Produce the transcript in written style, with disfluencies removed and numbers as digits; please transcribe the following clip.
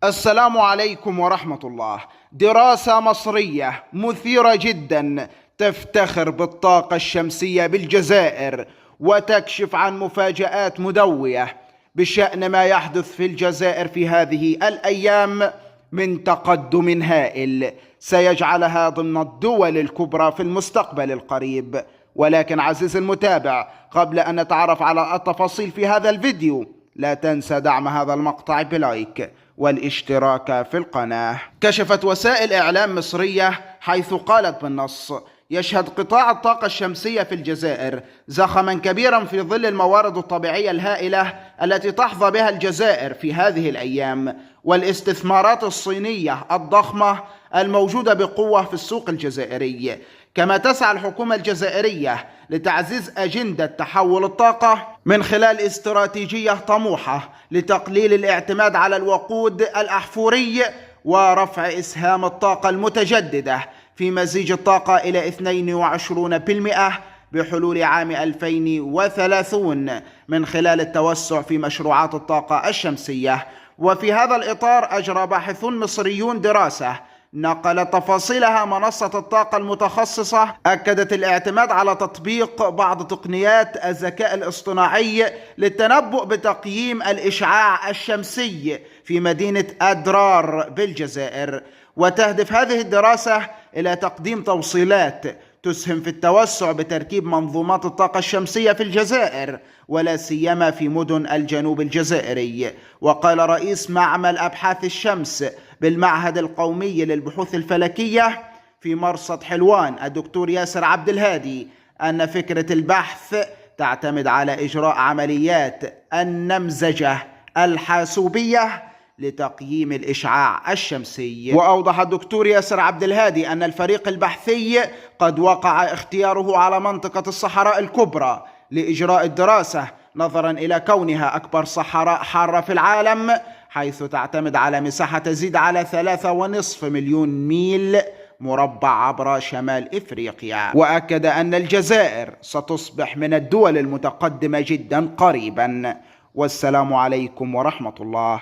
السلام عليكم ورحمة الله. دراسة مصرية مثيرة جدا تفتخر بالطاقة الشمسية بالجزائر وتكشف عن مفاجآت مدوية بشأن ما يحدث في الجزائر في هذه الأيام من تقدم هائل سيجعلها ضمن الدول الكبرى في المستقبل القريب. ولكن عزيزي المتابع، قبل أن نتعرف على التفاصيل في هذا الفيديو، لا تنسى دعم هذا المقطع بلايك والاشتراك في القناة. كشفت وسائل إعلام مصرية حيث قالت بالنص: يشهد قطاع الطاقة الشمسية في الجزائر زخما كبيرا في ظل الموارد الطبيعية الهائلة التي تحظى بها الجزائر في هذه الأيام، والاستثمارات الصينية الضخمة الموجودة بقوة في السوق الجزائري. كما تسعى الحكومة الجزائرية لتعزيز أجندة تحول الطاقة من خلال استراتيجية طموحة لتقليل الاعتماد على الوقود الأحفوري ورفع إسهام الطاقة المتجددة في مزيج الطاقة إلى 22% بحلول عام 2030 من خلال التوسع في مشروعات الطاقة الشمسية. وفي هذا الإطار أجرى باحثون مصريون دراسة نقلت تفاصيلها منصة الطاقة المتخصصة أكدت الاعتماد على تطبيق بعض تقنيات الذكاء الاصطناعي للتنبؤ بتقييم الإشعاع الشمسي في مدينة أدرار بالجزائر. وتهدف هذه الدراسة إلى تقديم توصيلات تسهم في التوسع بتركيب منظومات الطاقة الشمسية في الجزائر ولا سيما في مدن الجنوب الجزائري. وقال رئيس معمل أبحاث الشمس بالمعهد القومي للبحوث الفلكية في مرصد حلوان الدكتور ياسر عبد الهادي أن فكرة البحث تعتمد على إجراء عمليات النمذجة الحاسوبية لتقييم الإشعاع الشمسي. وأوضح الدكتور ياسر عبد الهادي أن الفريق البحثي قد وقع اختياره على منطقة الصحراء الكبرى لإجراء الدراسة نظرا إلى كونها أكبر صحراء حارة في العالم، حيث تعتمد على مساحة تزيد على 3.5 مليون ميل مربع عبر شمال إفريقيا. وأكد أن الجزائر ستصبح من الدول المتقدمة جدا قريبا. والسلام عليكم ورحمة الله.